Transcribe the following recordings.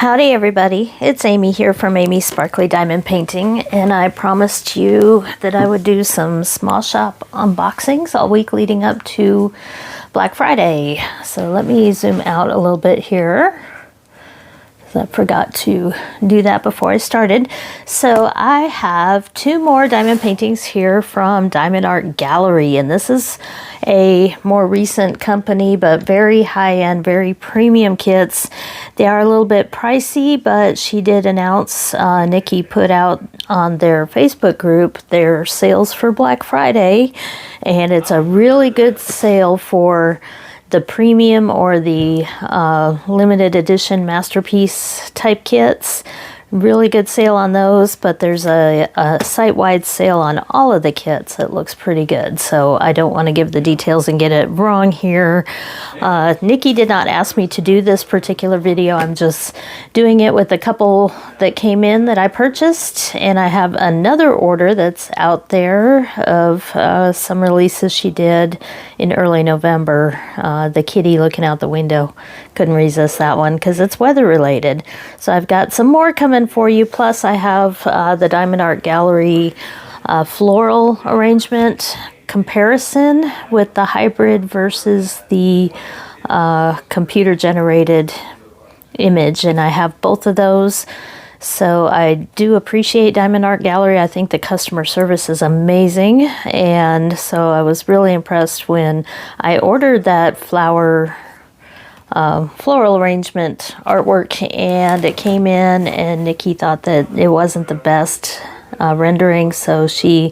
Howdy everybody, it's Amy here from Amy's Sparkly Diamond Painting, and I promised you that I would do some small shop unboxings all week leading up to Black Friday. So let me zoom out a little bit here. I forgot to do that before I started. So I have two more diamond paintings here from Diamond Art Gallery, and this is a more recent company, but very high-end, very premium kits. They are a little bit pricey, but she did announce, Nikki put out on their Facebook group their sales for Black Friday, and it's a really good sale for the premium or the limited edition masterpiece type kits. Really good sale on those, but there's a site-wide sale on all of the kits that looks pretty good. So I don't want to give the details and get it wrong here. Nikki did not ask me to do this particular video. I'm just doing it with a couple that came in that I purchased, and I have another order that's out there of some releases she did in early November. The kitty looking out the window. Couldn't resist that one because it's weather related. So I've got some more coming for you. Plus I have the Diamond Art Gallery floral arrangement comparison with the hybrid versus the computer generated image, and I have both of those. So I do appreciate Diamond Art Gallery. I think the customer service is amazing, and so I was really impressed when I ordered that floral arrangement artwork, and it came in, and Nikki thought that it wasn't the best rendering, so she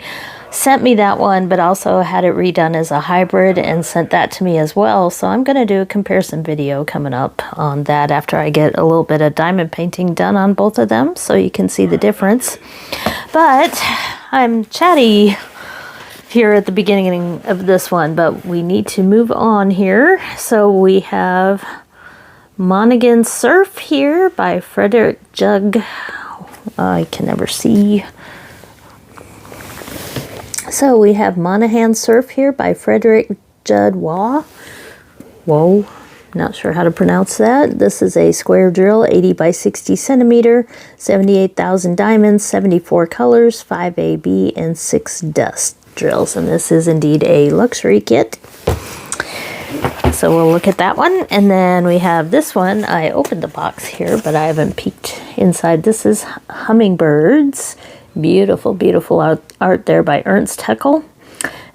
sent me that one, but also had it redone as a hybrid and sent that to me as well. So I'm going to do a comparison video coming up on that after I get a little bit of diamond painting done on both of them, so you can see the difference. But I'm chatty here at the beginning of this one, but we need to move on here. So we have Monhegan Surf here by Frederick Jug. I can never see. So we have Monhegan Surf here by Frederick Judd Waugh. Whoa, not sure how to pronounce that. This is a square drill, 80 by 60 centimeter, 78,000 diamonds, 74 colors, 5 AB, and 6 dust drills. And this is indeed a luxury kit. So we'll look at that one. And then we have this one. I opened the box here, but I haven't peeked inside. This is Hummingbirds. Beautiful, beautiful art there by Ernst Haeckel.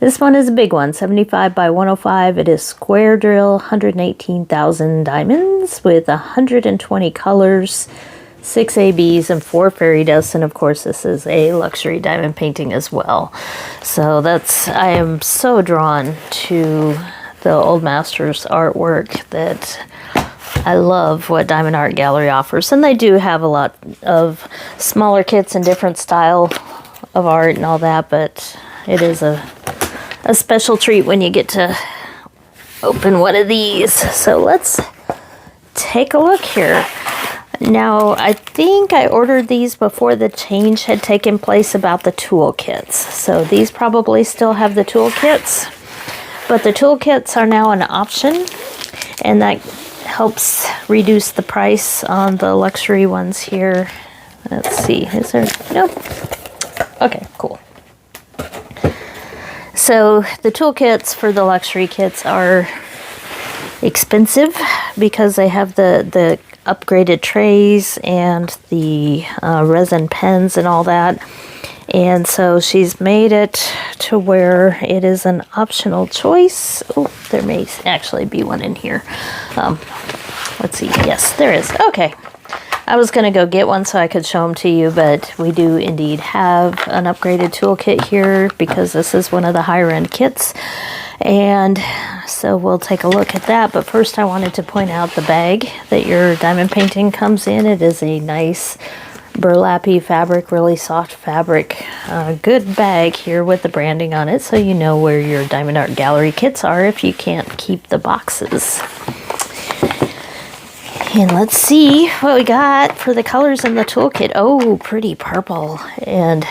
This one is a big one, 75 by 105. It is square drill, 118,000 diamonds with 120 colors, 6 ABs, and 4 fairy dusts. And of course, this is a luxury diamond painting as well. So I am so drawn to the Old Masters artwork that I love what Diamond Art Gallery offers, and they do have a lot of smaller kits and different style of art and all that, but it is a special treat when you get to open one of these. So let's take a look here. Now, I think I ordered these before the change had taken place about the toolkits. So these probably still have the toolkits, but the toolkits are now an option, and that helps reduce the price on the luxury ones here. Let's see, is there, nope. Okay, cool. So the toolkits for the luxury kits are expensive because they have the upgraded trays and the resin pens and all that. And so she's made it to where it is an optional choice. Oh, there may actually be one in here. Let's see. Yes, there is. Okay. I was going to go get one so I could show them to you, but we do indeed have an upgraded toolkit here because this is one of the higher end kits. And so we'll take a look at that. But first I wanted to point out the bag that your diamond painting comes in. It is a nice burlappy fabric, really soft fabric, good bag here with the branding on it, so you know where your Diamond Art Gallery kits are if you can't keep the boxes. And let's see what we got for the colors in the toolkit. Oh, pretty purple, and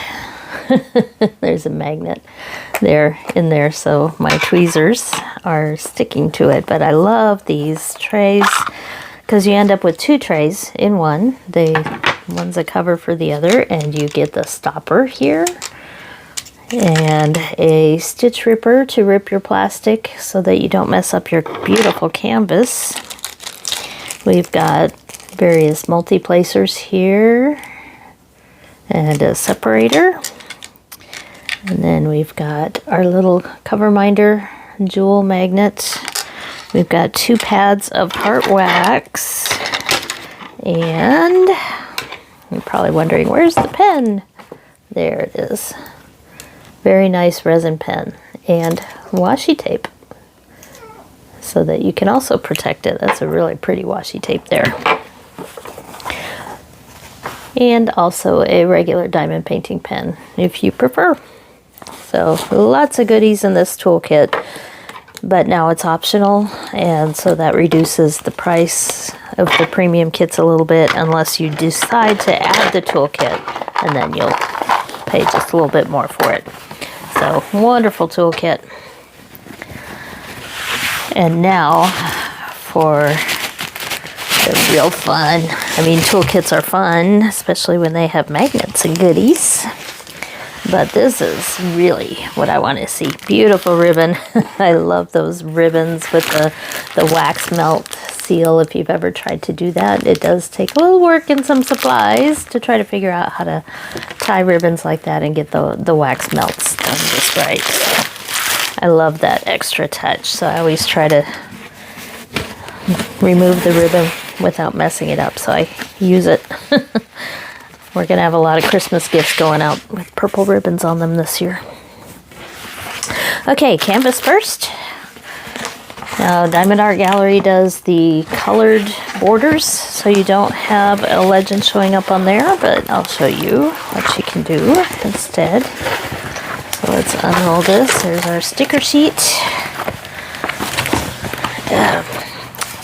there's a magnet there in there, so my tweezers are sticking to it. But I love these trays. because you end up with 2 trays in one. One's a cover for the other, and you get the stopper here and a stitch ripper to rip your plastic so that you don't mess up your beautiful canvas. We've got various multi-placers here and a separator. And then we've got our little cover minder jewel magnet. We've got 2 pads of heart wax. And you're probably wondering, where's the pen? There it is. Very nice resin pen and washi tape so that you can also protect it. That's a really pretty washi tape there. And also a regular diamond painting pen if you prefer. So lots of goodies in this toolkit, but now it's optional, and so that reduces the price of the premium kits a little bit unless you decide to add the toolkit, and then you'll pay just a little bit more for it. So wonderful toolkit. And now for the real fun. I mean, toolkits are fun, especially when they have magnets and goodies. But this is really what I want to see. Beautiful ribbon. I love those ribbons with the wax melt seal. If you've ever tried to do that, it does take a little work and some supplies to try to figure out how to tie ribbons like that and get the wax melts done just right. So I love that extra touch. So I always try to remove the ribbon without messing it up, so I use it. We're going to have a lot of Christmas gifts going out with purple ribbons on them this year. Okay, canvas first. Now, Diamond Art Gallery does the colored borders, so you don't have a legend showing up on there, but I'll show you what you can do instead. So let's unroll this. There's our sticker sheet.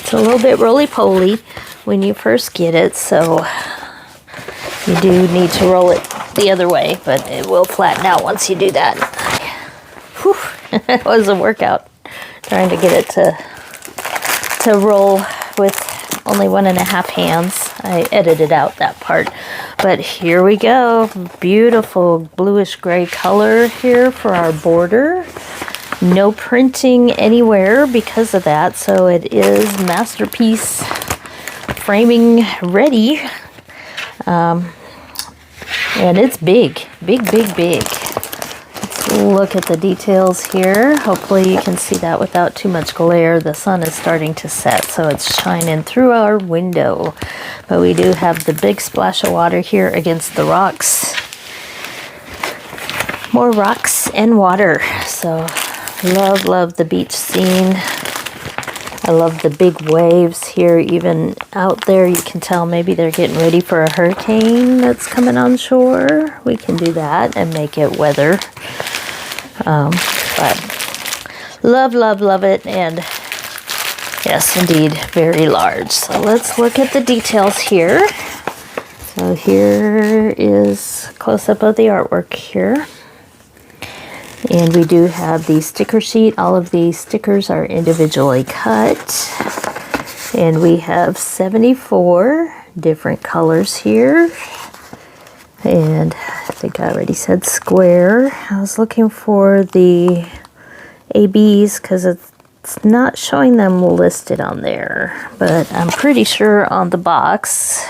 It's a little bit roly-poly when you first get it, so you do need to roll it the other way, but it will flatten out once you do that. Whew, it was a workout trying to get it to roll with only 1.5 hands. I edited out that part, but here we go. Beautiful bluish gray color here for our border. No printing anywhere because of that, so it is masterpiece framing ready. And it's big. Let's look at the details here. Hopefully you can see that without too much glare. The sun is starting to set, so it's shining through our window. But we do have the big splash of water here against the rocks. More rocks and water. So love the beach scene. I love the big waves here. Even out there, you can tell maybe they're getting ready for a hurricane that's coming on shore. We can do that and make it weather. But love it. And yes, indeed, very large. So let's look at the details here. So here is a close-up of the artwork here. And we do have the sticker sheet. All of these stickers are individually cut. And we have 74 different colors here. And I think I already said square. I was looking for the ABs because it's not showing them listed on there. But I'm pretty sure on the box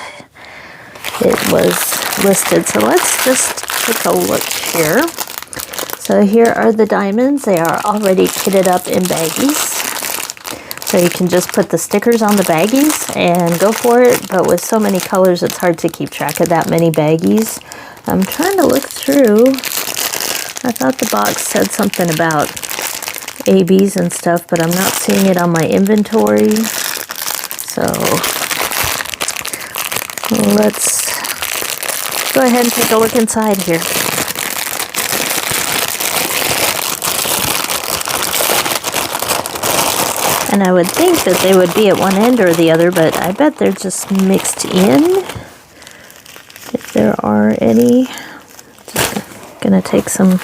it was listed. So let's just take a look here. So here are the diamonds. They are already kitted up in baggies. So you can just put the stickers on the baggies and go for it. But with so many colors, it's hard to keep track of that many baggies. I'm trying to look through. I thought the box said something about ABs and stuff, but I'm not seeing it on my inventory. So let's go ahead and take a look inside here. And I would think that they would be at one end or the other, but I bet they're just mixed in. If there are any. Just gonna take some,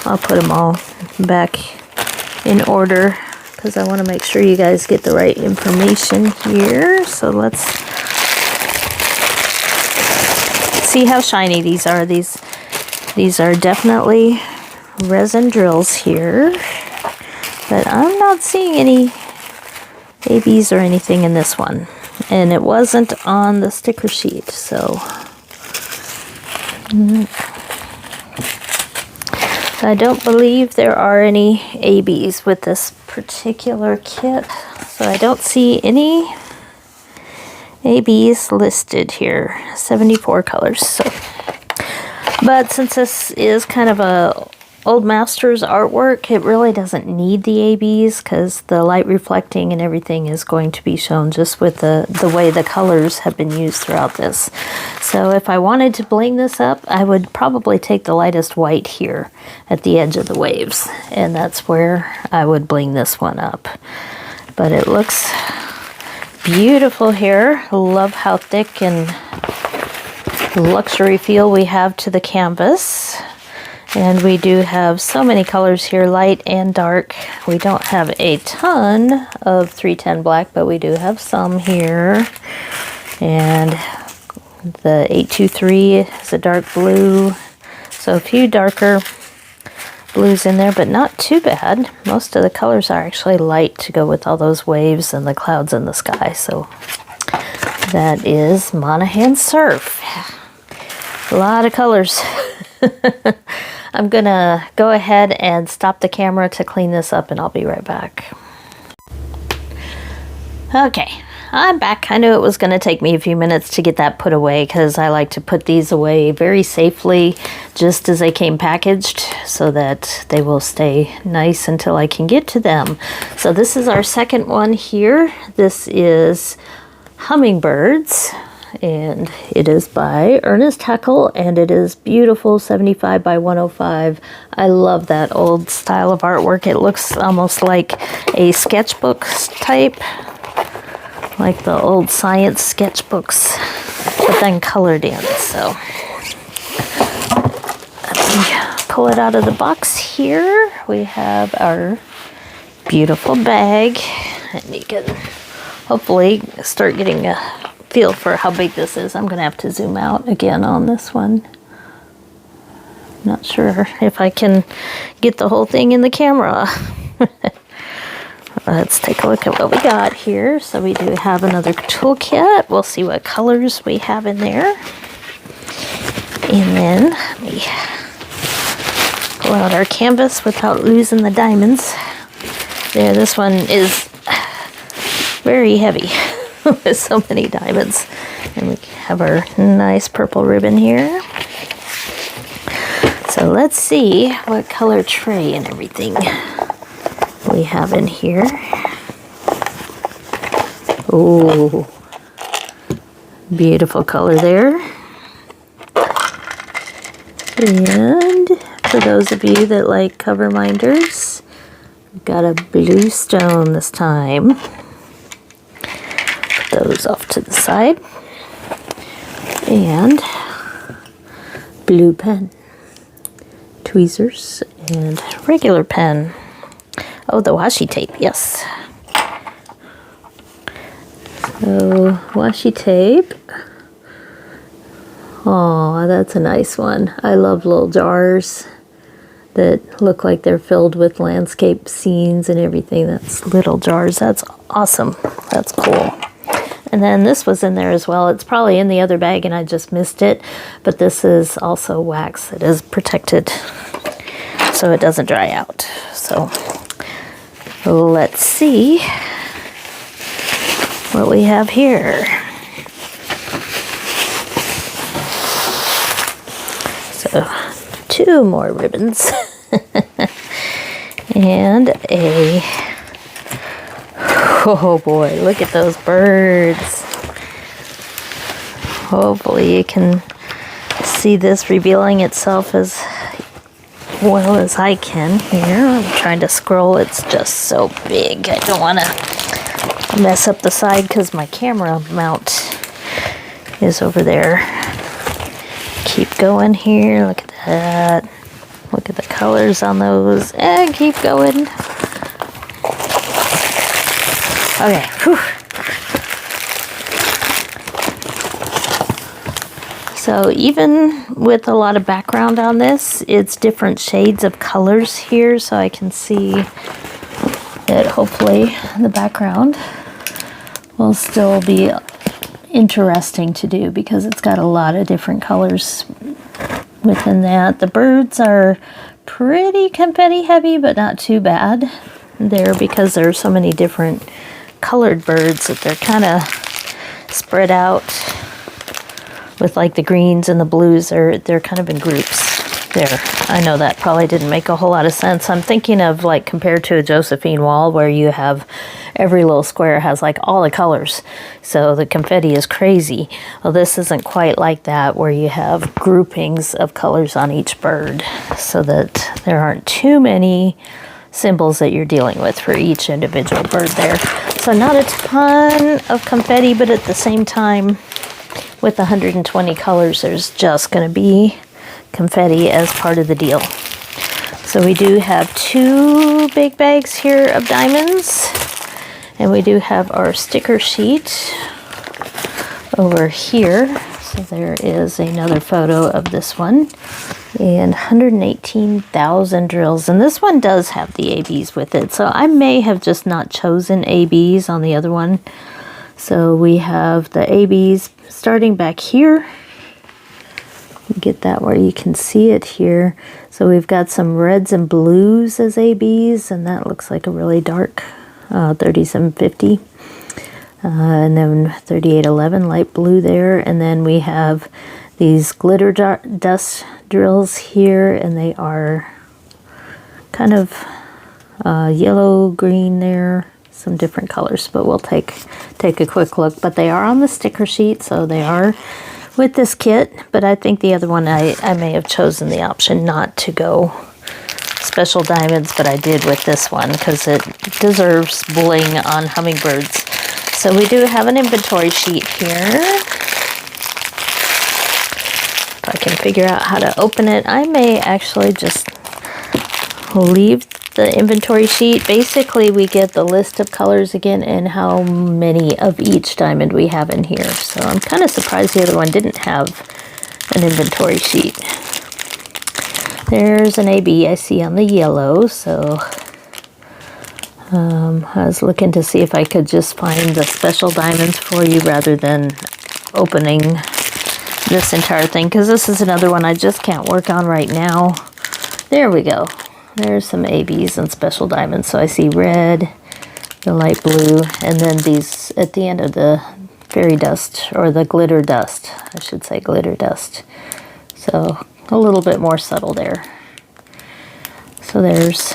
I'll put them all back in order because I want to make sure you guys get the right information here. So let's see how shiny these are. These are definitely resin drills here, but I'm not seeing any ABs or anything in this one, and it wasn't on the sticker sheet, so I don't believe there are any ABs with this particular kit, so I don't see any ABs listed here. 74 colors. So, but since this is kind of a Old Masters artwork, it really doesn't need the ABs because the light reflecting and everything is going to be shown just with the way the colors have been used throughout this. So if I wanted to bling this up, I would probably take the lightest white here at the edge of the waves, and that's where I would bling this one up. But it looks beautiful here. Love how thick and luxury feel we have to the canvas. And we do have so many colors here, light and dark. We don't have a ton of 310 black, but we do have some here. And the 823 is a dark blue. So a few darker blues in there, but not too bad. Most of the colors are actually light to go with all those waves and the clouds in the sky. So that is Monhegan Surf. A lot of colors. I'm gonna go ahead and stop the camera to clean this up, and I'll be right back. Okay, I'm back. I knew it was gonna take me a few minutes to get that put away because I like to put these away very safely just as they came packaged so that they will stay nice until I can get to them. So this is our second one here. This is Hummingbirds, and it is by Ernest Haeckel, and it is beautiful, 75 by 105. I love that old style of artwork. It looks almost like a sketchbook type, like the old science sketchbooks, but then colored in. So let me pull it out of the box here. We have our beautiful bag, and you can hopefully start getting a feel for how big this is. I'm gonna have to zoom out again on this one. Not sure if I can get the whole thing in the camera. Let's take a look at what we got here. So we do have another toolkit. We'll see what colors we have in there. And then let me pull out our canvas without losing the diamonds. There, this one is very heavy. With so many diamonds. And we have our nice purple ribbon here. So let's see what color tray and everything we have in here. Oh, beautiful color there. And for those of you that like cover minders, we've got a blue stone this time. Those off to the side, and blue pen, tweezers, and regular pen. Oh, the washi tape, yes. So washi tape. Oh, that's a nice one. I love little jars that look like they're filled with landscape scenes and everything. That's little jars. That's awesome. That's cool. And then this was in there as well. It's probably in the other bag and I just missed it. But this is also wax. It is protected so it doesn't dry out. So let's see what we have here. So 2 more ribbons. And a... Oh boy, look at those birds. Hopefully you can see this revealing itself as well as I can here. I'm trying to scroll, it's just so big. I don't want to mess up the side because my camera mount is over there. Keep going here, look at that. Look at the colors on those, and keep going. Okay. Whew. So even with a lot of background on this, it's different shades of colors here, so I can see that hopefully the background will still be interesting to do because it's got a lot of different colors within that. The birds are pretty confetti heavy, but not too bad there because there are so many different colored birds that they're kind of spread out with like the greens and the blues. They're kind of in groups there. I know that probably didn't make a whole lot of sense. I'm thinking of like compared to a Josephine wall where you have every little square has like all the colors. So the confetti is crazy. Well, this isn't quite like that where you have groupings of colors on each bird so that there aren't too many symbols that you're dealing with for each individual bird there. So not a ton of confetti, but at the same time, with 120 colors, there's just going to be confetti as part of the deal. So we do have 2 big bags here of diamonds, and we do have our sticker sheet over here. So there is another photo of this one, and 118,000 drills. And this one does have the ABs with it, so I may have just not chosen ABs on the other one. So we have the ABs starting back here. Get that where you can see it here. So we've got some reds and blues as ABs, and that looks like a really dark 3750. And then 3811 light blue there. And then we have these glitter dust drills here, and they are kind of yellow, green there. Some different colors, but we'll take a quick look. But they are on the sticker sheet, so they are with this kit. But I think the other one I may have chosen the option not to go special diamonds, but I did with this one because it deserves bling on hummingbirds. So we do have an inventory sheet here. If I can figure out how to open it, I may actually just leave the inventory sheet. Basically, we get the list of colors again and how many of each diamond we have in here. So I'm kind of surprised the other one didn't have an inventory sheet. There's an AB I see on the yellow, so I was looking to see if I could just find the special diamonds for you rather than opening this entire thing, because this is another one I just can't work on right now. There we go. There's some ABs and special diamonds. So I see red, the light blue, and then these at the end of the fairy dust, or the glitter dust, I should say glitter dust. So a little bit more subtle there. So there's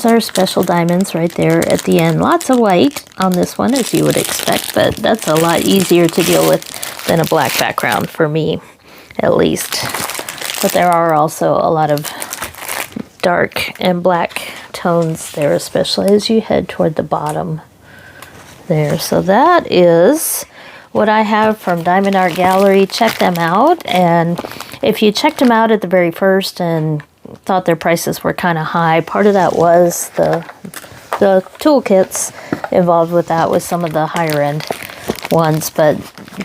our special diamonds right there at the end. Lots of white on this one, as you would expect, but that's a lot easier to deal with than a black background for me, at least. But there are also a lot of dark and black tones there, especially as you head toward the bottom there. So that is what I have from Diamond Art Gallery. Check them out, and if you checked them out at the very first and thought their prices were kind of high, part of that was the toolkits involved with that with some of the higher end ones, but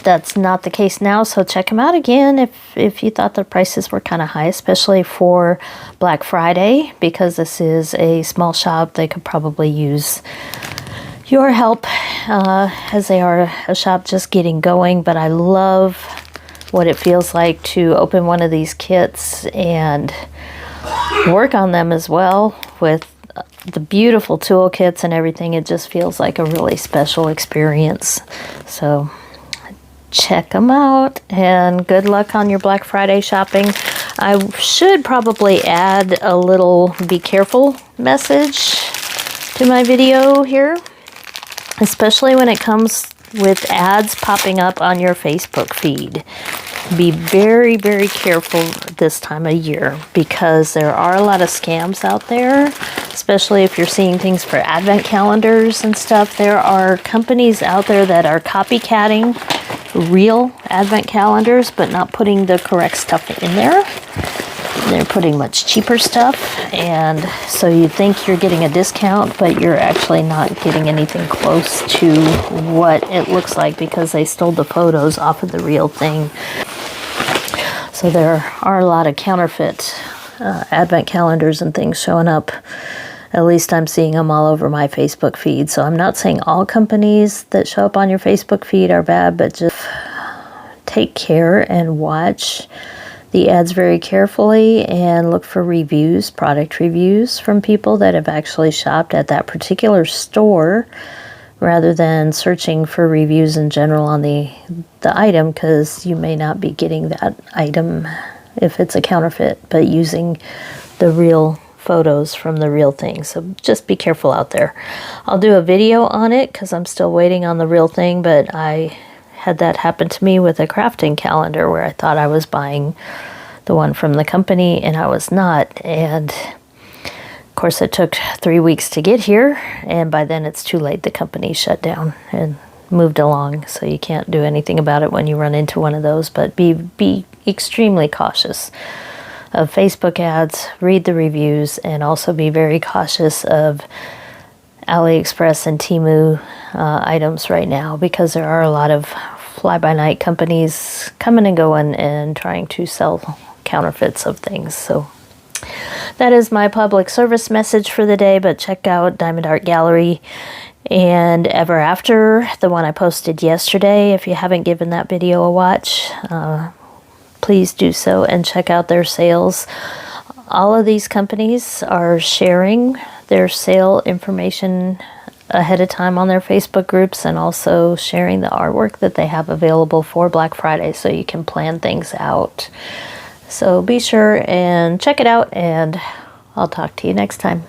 that's not the case now. So check them out again if you thought the prices were kind of high, especially for Black Friday, because this is a small shop. They could probably use your help as they are a shop just getting going. But I love what it feels like to open one of these kits and work on them as well with the beautiful toolkits and everything. It just feels like a really special experience. So check them out, and good luck on your Black Friday shopping. I should probably add a little be careful message to my video here, especially when it comes with ads popping up on your Facebook feed. Be very, very careful this time of year, because there are a lot of scams out there, especially if you're seeing things for advent calendars and stuff. There are companies out there that are copycatting real advent calendars but not putting the correct stuff in there. They're putting much cheaper stuff, and so you think you're getting a discount, but you're actually not getting anything close to what it looks like because they stole the photos off of the real thing. So there are a lot of counterfeit advent calendars and things showing up. At least I'm seeing them all over my Facebook feed. So I'm not saying all companies that show up on your Facebook feed are bad, but just take care and watch the ads very carefully and look for reviews, product reviews from people that have actually shopped at that particular store rather than searching for reviews in general on the item, because you may not be getting that item if it's a counterfeit, but using the real photos from the real thing. So just be careful out there. I'll do a video on it because I'm still waiting on the real thing, but I had that happen to me with a crafting calendar where I thought I was buying the one from the company and I was not. And of course it took 3 weeks to get here, and by then it's too late. The company shut down and moved along, so you can't do anything about it when you run into one of those. But be extremely cautious of Facebook ads, read the reviews, and also be very cautious of AliExpress and Temu items right now, because there are a lot of fly-by-night companies coming and going and trying to sell counterfeits of things. So that is my public service message for the day, but check out Diamond Art Gallery and Ever After, the one I posted yesterday. If you haven't given that video a watch, please do so and check out their sales. All of these companies are sharing their sale information ahead of time on their Facebook groups, and also sharing the artwork that they have available for Black Friday, so you can plan things out. So be sure and check it out, and I'll talk to you next time.